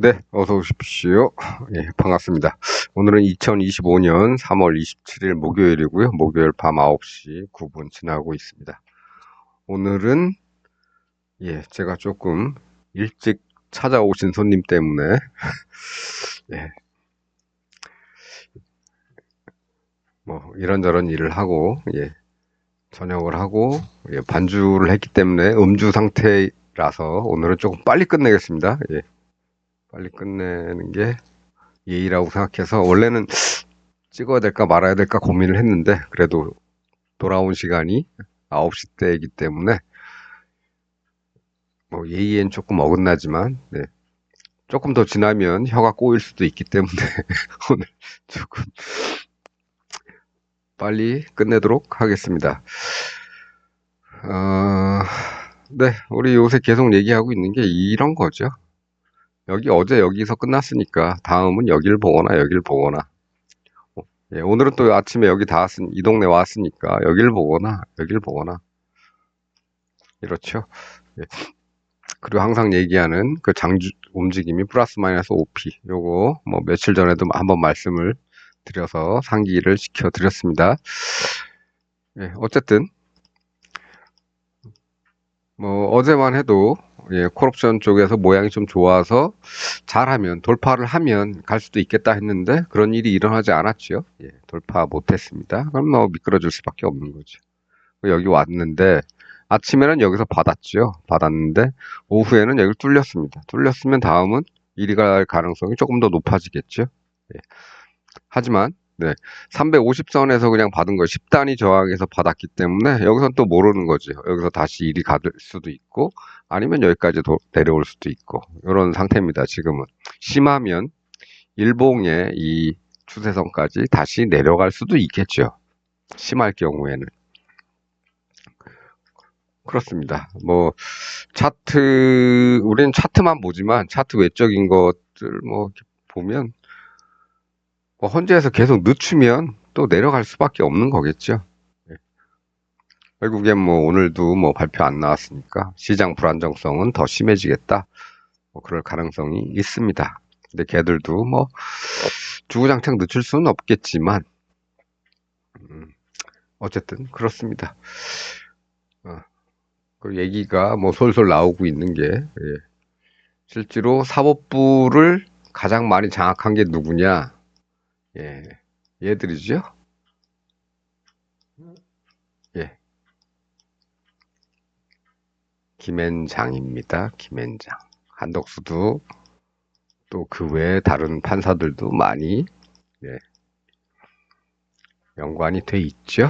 네, 어서 오십시오. 예, 반갑습니다. 오늘은 2025년 3월 27일 목요일이고요. 목요일 밤 9시 9분 지나고 있습니다. 오늘은 제가 조금 일찍 찾아오신 손님 때문에 예, 뭐 이런저런 일을 하고 저녁을 하고 반주를 했기 때문에 음주 상태라서 오늘은 조금 빨리 끝내겠습니다. 빨리 끝내는 게 예의라고 생각해서 원래는 찍어야 될까 말아야 될까 고민을 했는데 그래도 돌아온 시간이 9시 때이기 때문에 뭐 예의엔 조금 어긋나지만 조금 더 지나면 혀가 꼬일 수도 있기 때문에 오늘 조금 빨리 끝내도록 하겠습니다. 네, 우리 요새 계속 얘기하고 있는 게 이런 거죠. 어제 여기서 끝났으니까 다음은 여길 보거나 여길 보거나 오늘은 또 아침에 여기 이 동네 왔으니까 여길 보거나 여길 보거나 이렇죠. 예. 그리고 항상 얘기하는 그 장주 움직임이 플러스 마이너스 5P. 요거 뭐 며칠 전에도 한번 말씀을 드려서 상기를 시켜 드렸습니다. 어쨌든 뭐 어제만 해도 콜옵션 쪽에서 모양이 좀 좋아서 잘하면 돌파를 하면 갈 수도 있겠다 했는데 그런 일이 일어나지 않았죠. 돌파 못했습니다. 그럼 뭐 미끄러질 수밖에 없는 거죠. 여기 왔는데 아침에는 여기서 받았죠. 받았는데 오후에는 여기를 뚫렸습니다. 뚫렸으면 다음은 이리 갈 가능성이 조금 더 높아지겠죠. 하지만 350선에서 그냥 받은 거 10단위 저항에서 받았기 때문에 여기선 또 모르는 거죠. 여기서 다시 이리 갈 수도 있고 아니면 여기까지 내려올 수도 있고 이런 상태입니다. 지금은 심하면 일봉의 이 추세선까지 다시 내려갈 수도 있겠죠. 심할 경우에는. 그렇습니다. 뭐 우리는 차트만 보지만 차트 외적인 것들 뭐 이렇게 보면 뭐 헌재에서 계속 늦추면 또 내려갈 수밖에 없는 거겠죠. 결국엔 뭐 오늘도 뭐 발표 안 나왔으니까 시장 불안정성은 더 심해지겠다. 뭐 그럴 가능성이 있습니다. 근데 걔들도 뭐 주구장창 늦출 수는 없겠지만 어쨌든 그렇습니다. 그 얘기가 뭐 솔솔 나오고 있는 게 실제로 사법부를 가장 많이 장악한 게 누구냐? 얘들이죠. 예, 김앤장입니다. 김앤장. 한덕수도 또 그 외에 다른 판사들도 많이 연관이 돼 있죠.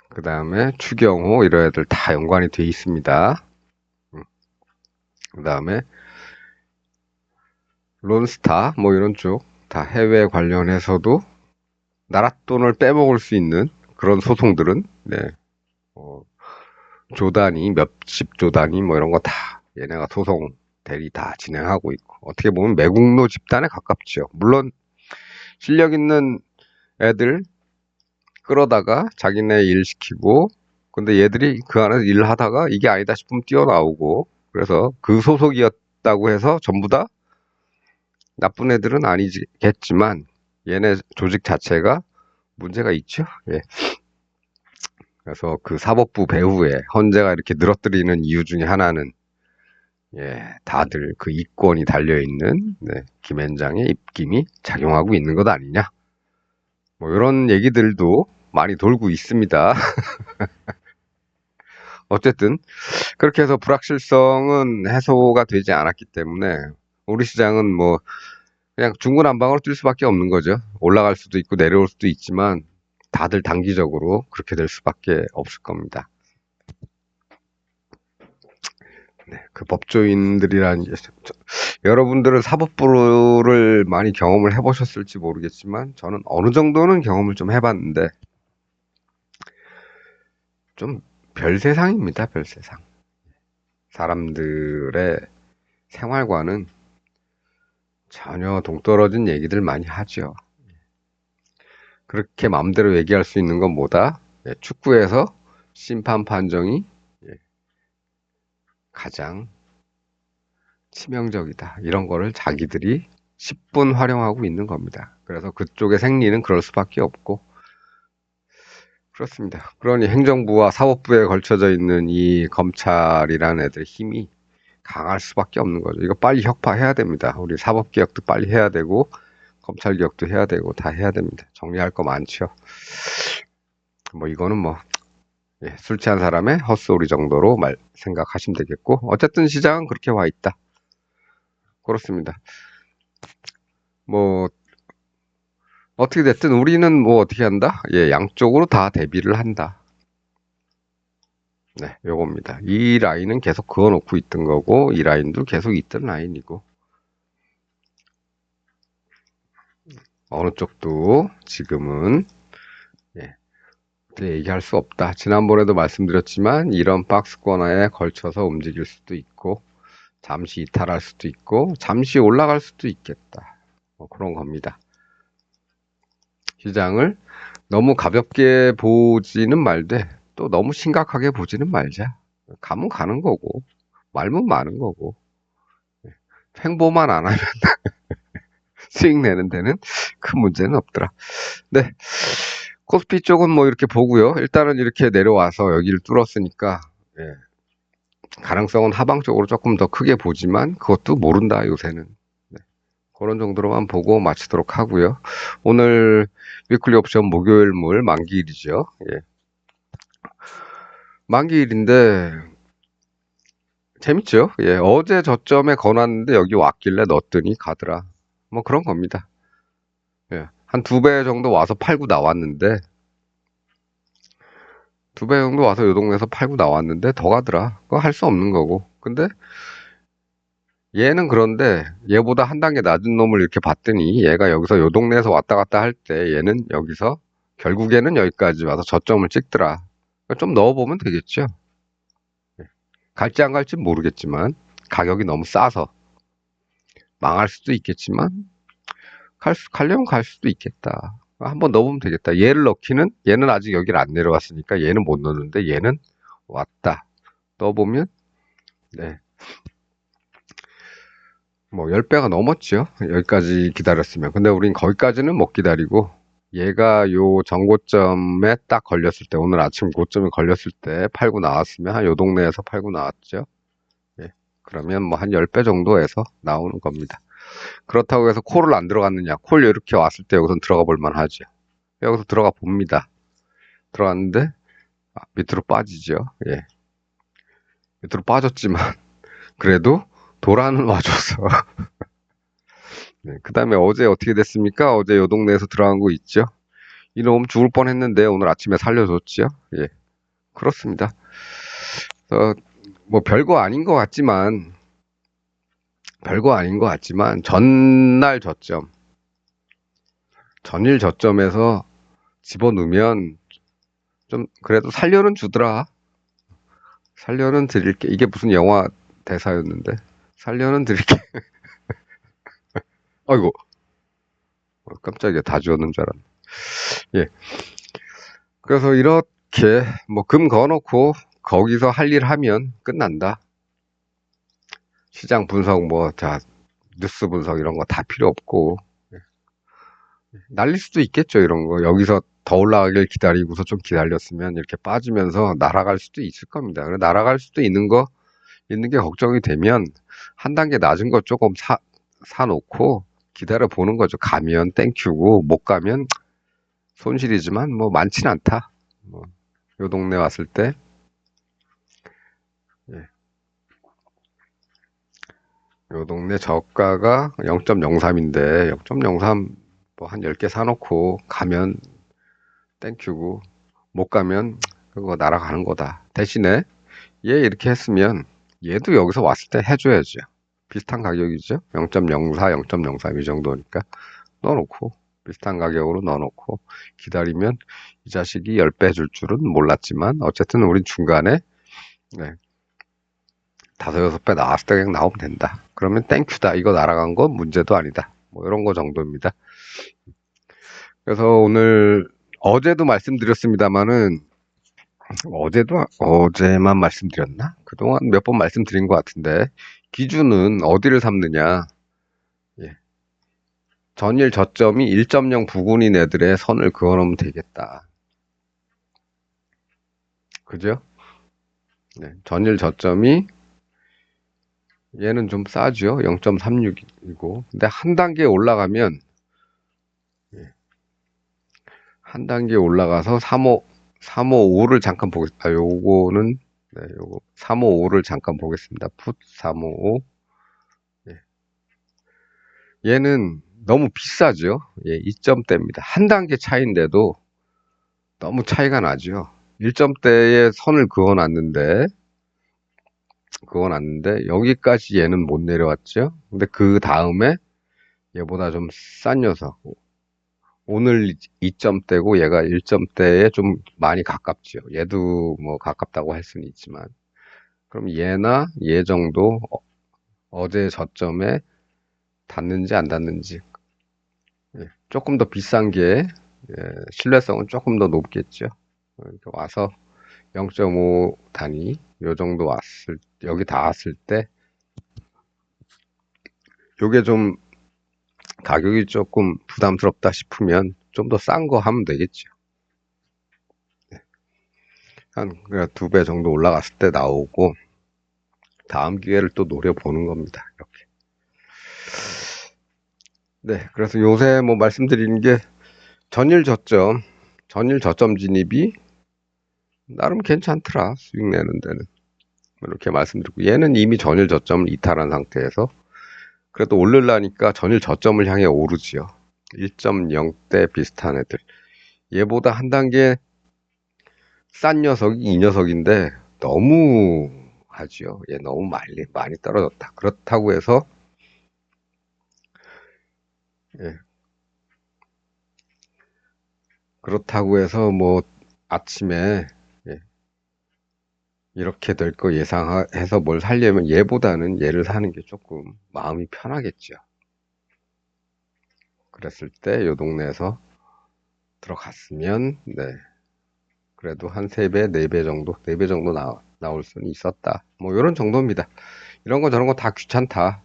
그 다음에 추경호 이런 애들 다 연관이 돼 있습니다. 그 다음에 론스타 뭐 이런 쪽 다 해외 관련해서도 나라 돈을 빼먹을 수 있는 그런 소송들은 조 단위, 몇십 조 단위 뭐 이런 거 다 얘네가 소송 대리 다 진행하고 있고 어떻게 보면 매국노 집단에 가깝죠. 물론 실력 있는 애들 끌어다가 자기네 일 시키고 근데 얘들이 그 안에서 일을 하다가 이게 아니다 싶으면 뛰어나오고 그래서 그 소속이었다고 해서 전부 다 나쁜 애들은 아니겠지만 얘네 조직 자체가 문제가 있죠. 그래서 그 사법부 배후에 헌재가 이렇게 늘어뜨리는 이유 중에 하나는 다들 그 이권이 달려있는 김앤장의 입김이 작용하고 있는 것 아니냐. 뭐 이런 얘기들도 많이 돌고 있습니다. 어쨌든 그렇게 해서 불확실성은 해소가 되지 않았기 때문에 우리 시장은 뭐 그냥 중구난방으로 뛸 수밖에 없는 거죠. 올라갈 수도 있고 내려올 수도 있지만 다들 단기적으로 그렇게 될 수밖에 없을 겁니다. 그 법조인들이란 여러분들은 사법부를 많이 경험을 해보셨을지 모르겠지만 저는 어느 정도는 경험을 좀 해봤는데 좀 별세상입니다. 별세상. 사람들의 생활과는 전혀 동떨어진 얘기들 많이 하죠. 그렇게 마음대로 얘기할 수 있는 건 뭐다? 축구에서 심판 판정이 가장 치명적이다. 이런 거를 자기들이 10분 활용하고 있는 겁니다. 그래서 그쪽의 생리는 그럴 수밖에 없고 그렇습니다. 그러니 행정부와 사법부에 걸쳐져 있는 이 검찰이라는 애들의 힘이 강할 수밖에 없는 거죠. 이거 빨리 혁파해야 됩니다. 우리 사법개혁도 빨리 해야 되고 검찰개혁도 해야 되고 다 해야 됩니다. 정리할 거 많죠. 뭐 이거는 뭐 술 취한 사람의 헛소리 정도로 생각하시면 되겠고 어쨌든 시장은 그렇게 와 있다. 그렇습니다. 뭐 어떻게 됐든 우리는 뭐 어떻게 한다? 양쪽으로 다 대비를 한다. 네, 요겁니다. 이 라인은 계속 그어놓고 있던 거고 이 라인도 계속 있던 라인이고 어느 쪽도 지금은 어떻게 얘기할 수 없다. 지난번에도 말씀드렸지만 이런 박스권에 걸쳐서 움직일 수도 있고 잠시 이탈할 수도 있고 잠시 올라갈 수도 있겠다. 뭐 그런 겁니다. 시장을 너무 가볍게 보지는 말되 또 너무 심각하게 보지는 말자. 가면 가는 거고 말면 마는 거고 횡보만 안 하면 수익 내는 데는 큰 문제는 없더라. 네. 코스피 쪽은 뭐 이렇게 보고요. 일단은 이렇게 내려와서 여기를 뚫었으니까 가능성은 하방 쪽으로 조금 더 크게 보지만 그것도 모른다 요새는. 네. 그런 정도로만 보고 마치도록 하고요. 오늘 위클리 옵션 목요일물 만기일이죠. 만기일인데 재밌죠? 어제 저점에 거놨는데 여기 왔길래 넣었더니 가더라. 뭐 그런 겁니다. 한 2배 정도 와서 팔고 나왔는데 2배 정도 와서 요 동네에서 팔고 나왔는데 더 가더라. 그거 할 수 없는 거고. 근데 얘는 그런데 얘보다 한 단계 낮은 놈을 이렇게 봤더니 얘가 여기서 요 동네에서 왔다 갔다 할 때 얘는 여기서 결국에는 여기까지 와서 저점을 찍더라. 좀 넣어보면 되겠죠. 갈지 안 갈지 모르겠지만 가격이 너무 싸서 망할 수도 있겠지만 가려면 갈 수도 있겠다. 한번 넣어보면 되겠다. 얘를 넣기는 얘는 아직 여기를 안 내려왔으니까 얘는 못 넣는데 얘는 왔다. 넣어보면 뭐 10배가 넘었죠. 여기까지 기다렸으면. 근데 우린 거기까지는 못 기다리고 얘가 요 전고점에 딱 걸렸을 때 오늘 아침 고점에 걸렸을 때 팔고 나왔으면 한 요 동네에서 팔고 나왔죠. 그러면 뭐 한 10배 정도에서 나오는 겁니다. 그렇다고 해서 콜을 안 들어갔느냐. 콜 이렇게 왔을 때 여기서 들어가 볼만 하죠. 여기서 들어가 봅니다. 들어갔는데 밑으로 빠지죠. 밑으로 빠졌지만 그래도 도라는 와줘서 그 다음에 어제 어떻게 됐습니까? 어제 요 동네에서 들어간 거 있죠? 이놈 죽을 뻔했는데 오늘 아침에 살려줬죠? 그렇습니다. 뭐 별거 아닌 것 같지만 전날 저점 전일 저점에서 집어넣으면 좀 그래도 살려는 주더라. 살려는 드릴게. 이게 무슨 영화 대사였는데 살려는 드릴게. 아이고 깜짝이야. 다 지웠는 줄 알았네. 그래서 이렇게 뭐 금 그어놓고 거기서 할 일 하면 끝난다. 시장 분석 뉴스 분석 이런 거 다 필요 없고 날릴 수도 있겠죠. 이런 거 여기서 더 올라가길 기다리고서 좀 기다렸으면 이렇게 빠지면서 날아갈 수도 있을 겁니다. 날아갈 수도 있는 게 걱정이 되면 한 단계 낮은 거 조금 사놓고 기다려 보는 거죠. 가면 땡큐고 못 가면 손실이지만 뭐 많진 않다. 요 동네 왔을 때 요 동네 저가가 0.03인데 0.03 뭐 한 10개 사놓고 가면 땡큐고 못 가면 그거 날아가는 거다. 대신에 얘 이렇게 했으면 얘도 여기서 왔을 때 해줘야죠. 비슷한 가격이죠. 0.04, 0.03 이 정도니까 넣어놓고 비슷한 가격으로 넣어놓고 기다리면 이 자식이 10배 해줄 줄은 몰랐지만 어쨌든 우린 중간에 5-6배 나왔을 때 그냥 나오면 된다. 그러면 땡큐다. 이거 날아간 건 문제도 아니다. 뭐 이런 거 정도입니다. 그래서 오늘 어제도 말씀드렸습니다만은 어제만 말씀드렸나? 그동안 몇 번 말씀드린 것 같은데 기준은 어디를 삼느냐? 예. 전일 저점이 1.0 부근인 애들의 선을 그어놓으면 되겠다. 그죠? 네. 전일 저점이 얘는 좀 싸죠. 0.36이고. 근데 한 단계 올라가면 예. 한 단계 올라가서 355를 잠깐 보겠습니다. 아, 요거는 네, 요거 355를 잠깐 보겠습니다. 풋 355. 예. 얘는 너무 비싸죠. 예, 2점대입니다. 한 단계 차이인데도 너무 차이가 나죠. 1점대에 선을 그어놨는데 여기까지 얘는 못 내려왔죠. 근데 그 다음에 얘보다 좀 싼 녀석. 오늘 2점대고 얘가 1점대에 좀 많이 가깝죠. 얘도 뭐 가깝다고 할 수는 있지만. 그럼 얘나 얘 정도 어제 저점에 닿는지 안 닿는지 예, 조금 더 비싼 게 신뢰성은 조금 더 높겠죠. 이렇게 와서 0.5 단위 요 정도 여기 닿았을 때 요게 좀 가격이 조금 부담스럽다 싶으면 좀 더 싼 거 하면 되겠죠. 한 2배 정도 올라갔을 때 나오고 다음 기회를 또 노려보는 겁니다. 이렇게. 네, 그래서 요새 뭐 말씀드리는 게 전일 저점 진입이 나름 괜찮더라. 수익 내는 데는. 이렇게 말씀드리고 얘는 이미 전일 저점을 이탈한 상태에서 그래도 오르려니까 전일 저점을 향해 오르지요. 1.0대 비슷한 애들. 얘보다 한 단계 싼 녀석이 이 녀석인데 너무 하지요. 얘 너무 많이 떨어졌다. 예, 그렇다고 해서 뭐 아침에 예, 이렇게 될 거 예상해서 뭘 살려면 얘보다는 얘를 사는 게 조금 마음이 편하겠죠. 그랬을 때 요 동네에서 들어갔으면 네, 그래도 한 3배, 4배 정도, 4배 정도 나올 수는 있었다. 뭐 이런 정도입니다. 이런 거 저런 거 다 귀찮다.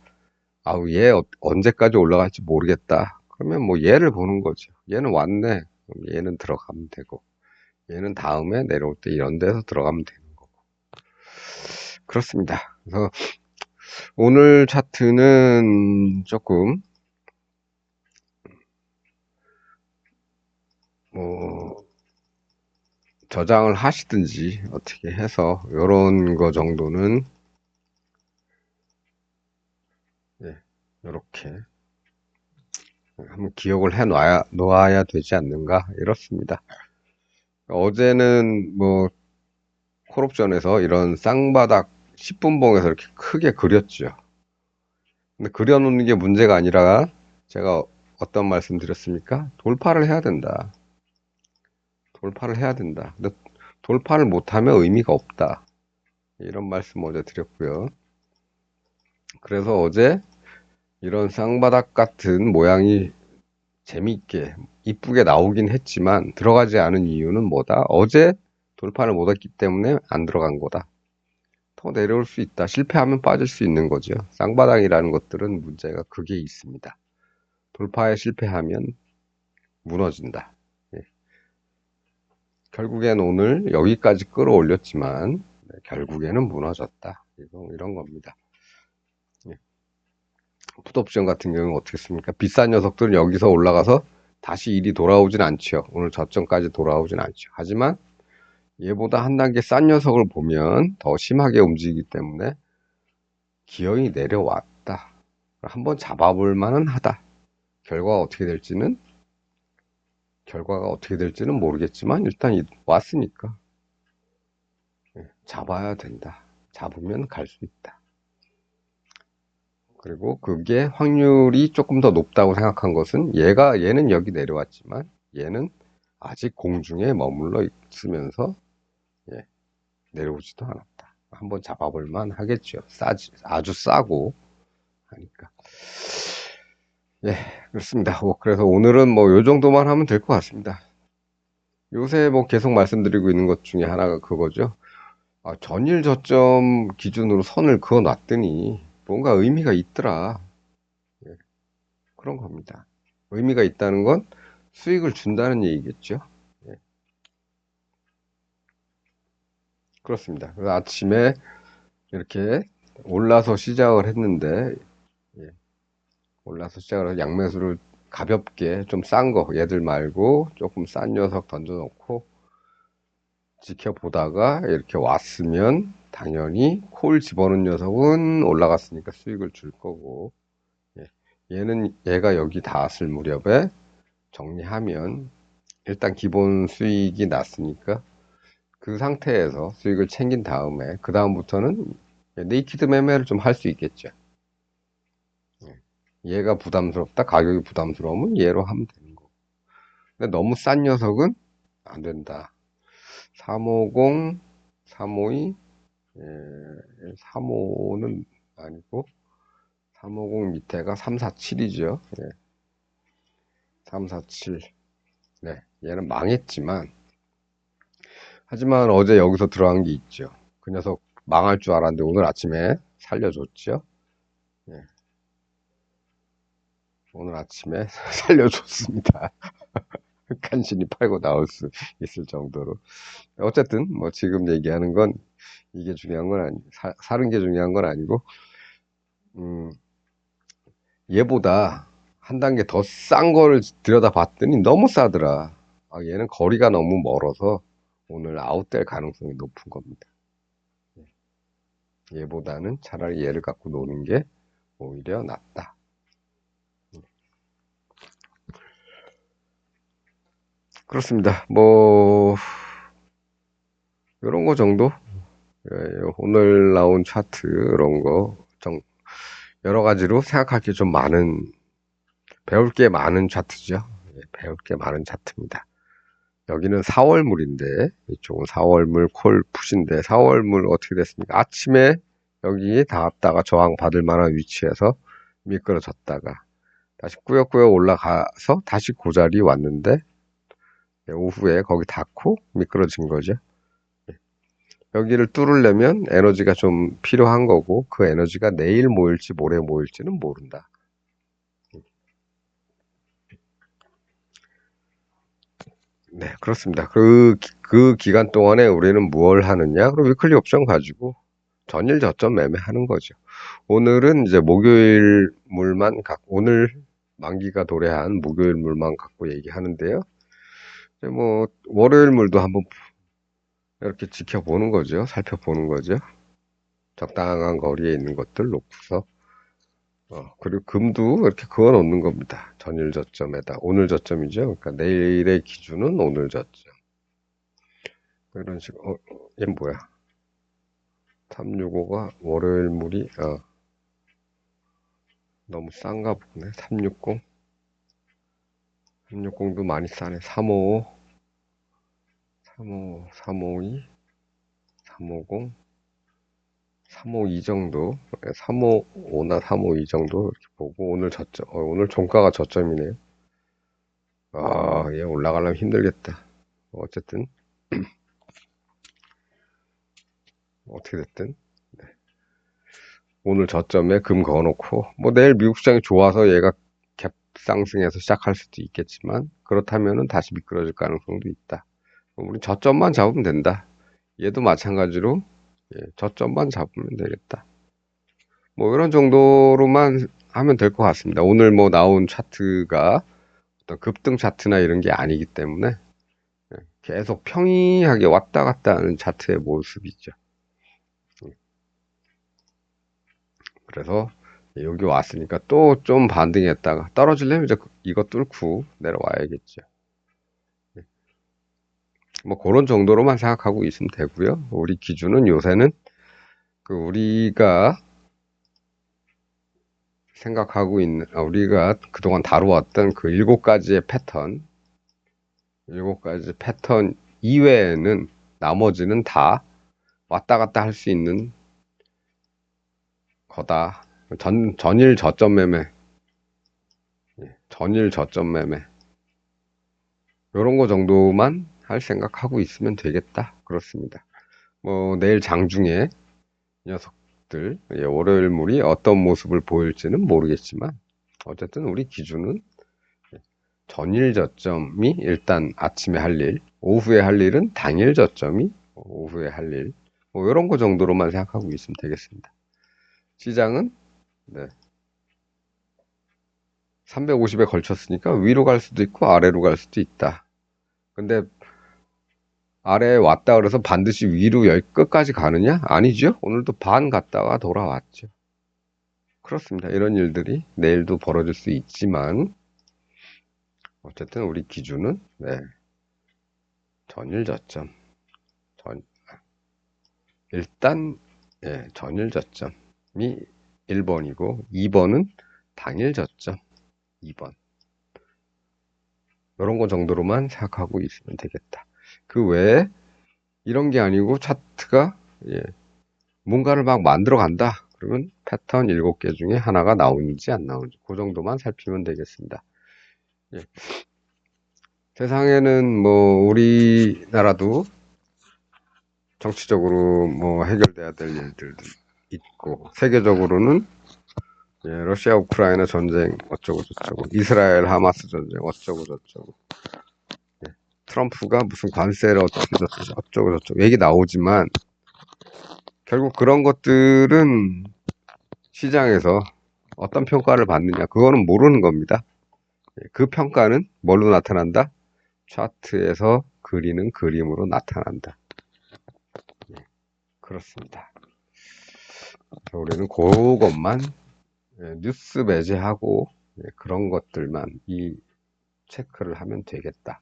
아우 얘 언제까지 올라갈지 모르겠다. 그러면 뭐 얘를 보는 거죠. 얘는 왔네. 그럼 얘는 들어가면 되고 얘는 다음에 내려올 때 이런 데서 들어가면 되는 거고. 그렇습니다. 그래서 오늘 차트는 조금 뭐 저장을 하시든지 어떻게 해서 이런 거 정도는 예, 이렇게 한번 기억을 해 놓아야 되지 않는가 이렇습니다. 어제는 뭐 콜옵션에서 이런 쌍바닥 10분봉에서 이렇게 크게 그렸죠. 근데 그려놓는 게 문제가 아니라 제가 어떤 말씀 드렸습니까? 돌파를 해야 된다. 돌파를 해야 된다. 근데 돌파를 못하면 의미가 없다. 이런 말씀 어제 드렸고요. 그래서 어제 이런 쌍바닥 같은 모양이 재미있게 이쁘게 나오긴 했지만 들어가지 않은 이유는 뭐다? 어제 돌파를 못했기 때문에 안 들어간 거다. 더 내려올 수 있다. 실패하면 빠질 수 있는 거죠. 쌍바닥이라는 것들은 문제가 그게 있습니다. 돌파에 실패하면 무너진다. 예. 결국엔 오늘 여기까지 끌어올렸지만 결국에는 무너졌다. 이런 겁니다. 예. 풋옵션 같은 경우는 어떻게 습니까? 비싼 녀석들은 여기서 올라가서 다시 일이 돌아오진 않죠. 오늘 저점까지 돌아오진 않죠. 하지만 얘보다 한 단계 싼 녀석을 보면 더 심하게 움직이기 때문에 기어이 내려왔다. 한번 잡아볼 만은 하다. 결과가 어떻게 될지는 모르겠지만 일단 왔으니까 잡아야 된다. 잡으면 갈 수 있다. 그리고 그게 확률이 조금 더 높다고 생각한 것은 얘는 여기 내려왔지만 얘는 아직 공중에 머물러 있으면서 내려오지도 않았다. 한번 잡아볼 만 하겠죠. 아주 싸고 하니까. 예, 그렇습니다. 그래서 오늘은 뭐 요 정도만 하면 될 것 같습니다. 요새 뭐 계속 말씀드리고 있는 것 중에 하나가 그거죠. 전일 저점 기준으로 선을 그어 놨더니 뭔가 의미가 있더라. 예, 그런 겁니다. 의미가 있다는 건 수익을 준다는 얘기겠죠. 예, 그렇습니다. 그래서 아침에 이렇게 올라서 시작을 했는데, 예, 올라서 시작을 해서 양매수를 가볍게 좀 싼 거, 얘들 말고 조금 싼 녀석 던져놓고 지켜보다가 이렇게 왔으면 당연히 콜 집어넣은 녀석은 올라갔으니까 수익을 줄 거고, 예, 얘가 여기 닿았을 무렵에 정리하면 일단 기본 수익이 났으니까 그 상태에서 수익을 챙긴 다음에 그 다음부터는 네이키드 매매를 좀 할 수 있겠죠. 예. 얘가 부담스럽다, 가격이 부담스러우면 얘로 하면 되는 거고. 근데 너무 싼 녀석은 안 된다. 350, 352, 예, 355는 아니고 350 밑에가 347이죠. 예, 347. 네, 얘는 망했지만 하지만 어제 여기서 들어간 게 있죠. 그 녀석 망할 줄 알았는데 오늘 아침에 살려줬죠. 예, 오늘 아침에 살려줬습니다. 간신히 팔고 나올 수 있을 정도로. 어쨌든 뭐 지금 얘기하는 건 이게 중요한 건 아니, 사는 게 중요한 건 아니고, 음, 얘보다 한 단계 더 싼 거를 들여다봤더니 너무 싸더라. 아, 얘는 거리가 너무 멀어서 오늘 아웃될 가능성이 높은 겁니다. 얘보다는 차라리 얘를 갖고 노는 게 오히려 낫다. 그렇습니다. 뭐 이런 거 정도. 예, 오늘 나온 차트 이런 거 여러 가지로 생각할 게 좀 많은, 배울 게 많은 차트죠. 예, 배울 게 많은 차트입니다. 여기는 4월물인데 이쪽은 4월물 콜 푸신데 4월물 어떻게 됐습니까? 아침에 여기 닿았다가 저항 받을 만한 위치에서 미끄러졌다가 다시 꾸역꾸역 올라가서 다시 그 자리 왔는데, 예, 오후에 거기 닿고 미끄러진 거죠. 여기를 뚫으려면 에너지가 좀 필요한 거고 그 에너지가 내일 모일지 모레 모일지는 모른다. 네, 그렇습니다. 그 기간 동안에 우리는 무엇을 하느냐? 그럼 위클리 옵션 가지고 전일 저점 매매하는 거죠. 오늘은 이제 목요일 물만 갖고, 오늘 만기가 도래한 목요일 물만 갖고 얘기하는데요. 이제 뭐, 월요일 물도 한번 이렇게 지켜보는 거죠. 살펴보는 거죠. 적당한 거리에 있는 것들 놓고서. 그리고 금도 이렇게 그어 놓는 겁니다. 전일 저점에다. 오늘 저점이죠. 그러니까 내일의 기준은 오늘 저점. 이런 식으로, 얘 뭐야? 365가 월요일 물이, 너무 싼가 보네. 360. 360도 많이 싸네. 355, 355, 352, 350, 352 정도. 355나 352 정도 이렇게 보고, 오늘 저점, 오늘 종가가 저점이네요. 아, 얘 올라가려면 힘들겠다. 어쨌든, 어떻게 됐든. 오늘 저점에 금 그어놓고, 뭐 내일 미국 시장이 좋아서 얘가 갭 상승해서 시작할 수도 있겠지만, 그렇다면은 다시 미끄러질 가능성도 있다. 우리 저점만 잡으면 된다. 얘도 마찬가지로, 예, 저점만 잡으면 되겠다. 뭐 이런 정도로만 하면 될 것 같습니다. 오늘 뭐 나온 차트가 어떤 급등 차트나 이런 게 아니기 때문에 계속 평이하게 왔다 갔다 하는 차트의 모습이죠. 그래서 여기 왔으니까 또 좀 반등했다가 떨어지려면 이제 이거 뚫고 내려와야겠죠. 뭐 그런 정도로만 생각하고 있으면 되고요. 우리 기준은 요새는 그 우리가 생각하고 있는, 우리가 그동안 다루었던 그 7가지의 패턴, 7가지 패턴 이외에는 나머지는 다 왔다 갔다 할 수 있는 거다. 전일 저점 매매, 전일 저점 매매. 요런 거 정도만 할 생각하고 있으면 되겠다. 그렇습니다. 뭐, 내일 장중에 이 녀석 녀석들, 월요일물이 어떤 모습을 보일지는 모르겠지만 어쨌든 우리 기준은 전일 저점이 일단 아침에 할 일, 오후에 할 일은 당일 저점이 오후에 할 일, 뭐 이런 거 정도로만 생각하고 있으면 되겠습니다. 시장은 350에 걸쳤으니까 위로 갈 수도 있고 아래로 갈 수도 있다. 근데 아래에 왔다 그래서 반드시 위로 열 끝까지 가느냐? 아니죠. 오늘도 반 갔다가 돌아왔죠. 그렇습니다. 이런 일들이 내일도 벌어질 수 있지만 어쨌든 우리 기준은 전일 저점. 일단 전일 저점이 1번이고 2번은 당일 저점 2번. 이런 거 정도로만 생각하고 있으면 되겠다. 그 외에 이런 게 아니고 차트가 뭔가를 막 만들어 간다. 그러면 패턴 7개 중에 하나가 나오는지 안 나오는지 그 정도만 살피면 되겠습니다. 세상에는 뭐 우리나라도 정치적으로 뭐 해결돼야 될 일들도 있고 세계적으로는 러시아 우크라이나 전쟁 어쩌고 저쩌고 이스라엘 하마스 전쟁 어쩌고 저쩌고 트럼프가 무슨 관세를 어떻게 어쩌고 저쩌고 얘기 나오지만 결국 그런 것들은 시장에서 어떤 평가를 받느냐 그거는 모르는 겁니다. 그 평가는 뭘로 나타난다? 차트에서 그리는 그림으로 나타난다. 그렇습니다. 우리는 그것만 뉴스 배제하고 그런 것들만 이 체크를 하면 되겠다.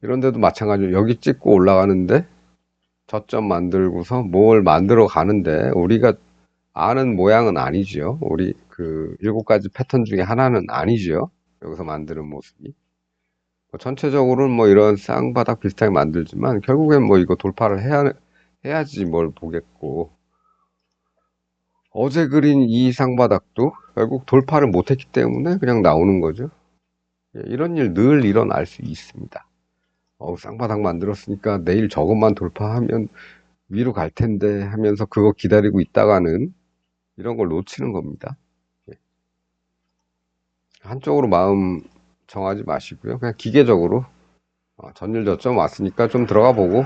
이런데도 마찬가지로 여기 찍고 올라가는데 저점 만들고서 뭘 만들어 가는데 우리가 아는 모양은 아니죠. 우리 그 7가지 패턴 중에 하나는 아니죠. 여기서 만드는 모습이. 전체적으로는 뭐 이런 쌍바닥 비슷하게 만들지만 결국엔 뭐 이거 돌파를 해야지 뭘 보겠고 어제 그린 이 쌍바닥도 결국 돌파를 못했기 때문에 그냥 나오는 거죠. 이런 일 늘 일어날 수 있습니다. 쌍바닥 만들었으니까 내일 저것만 돌파하면 위로 갈 텐데 하면서 그거 기다리고 있다가는 이런 걸 놓치는 겁니다. 한쪽으로 마음 정하지 마시고요. 그냥 기계적으로 전일 저점 왔으니까 좀 들어가 보고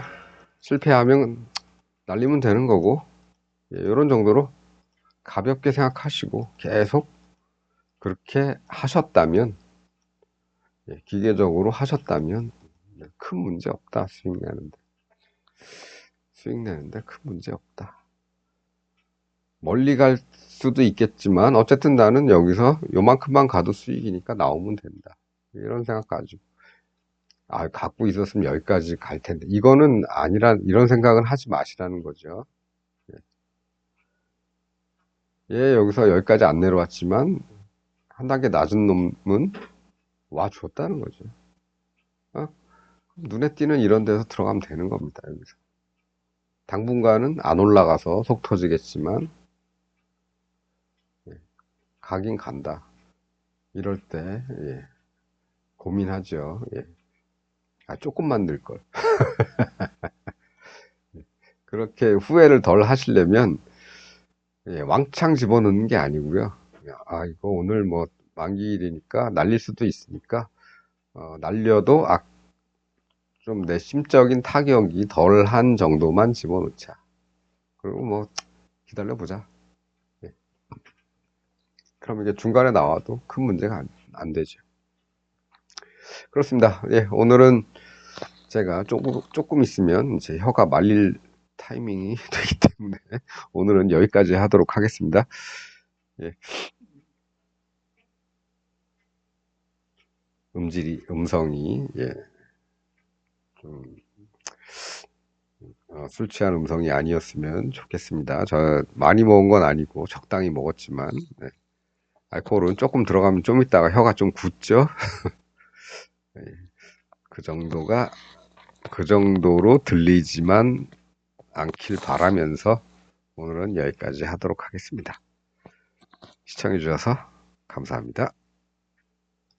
실패하면 날리면 되는 거고 이런 정도로 가볍게 생각하시고 계속 그렇게 하셨다면 기계적으로 하셨다면 큰 문제 없다. 수익 내는데 큰 문제 없다. 멀리 갈 수도 있겠지만 어쨌든 나는 여기서 요만큼만 가도 수익이니까 나오면 된다. 이런 생각 가지고 갖고 있었으면 여기까지 갈 텐데 이거는 아니란 이런 생각은 하지 마시라는 거죠. 여기서 여기까지 안 내려왔지만 한 단계 낮은 놈은 와 줬다는 거죠. 눈에 띄는 이런 데서 들어가면 되는 겁니다. 여기서 당분간은 안 올라가서 속 터지겠지만 가긴 간다. 이럴 때 고민하죠. 조금만 늘 걸. 그렇게 후회를 덜 하시려면 왕창 집어넣는 게 아니고요. 이거 오늘 뭐 만기일이니까 날릴 수도 있으니까 날려도 좀 내 심적인 타격이 덜한 정도만 집어넣자. 그리고 뭐 기다려보자. 그럼 이게 중간에 나와도 큰 문제가 안 되죠. 그렇습니다. 오늘은 제가 조금 있으면 제 혀가 말릴 타이밍이 되기 때문에 오늘은 여기까지 하도록 하겠습니다. 음성이 좀 술 취한 음성이 아니었으면 좋겠습니다. 저 많이 먹은 건 아니고 적당히 먹었지만 알코올은 조금 들어가면 좀 있다가 혀가 좀 굳죠. 그 정도로 들리지만 않길 바라면서 오늘은 여기까지 하도록 하겠습니다. 시청해 주셔서 감사합니다.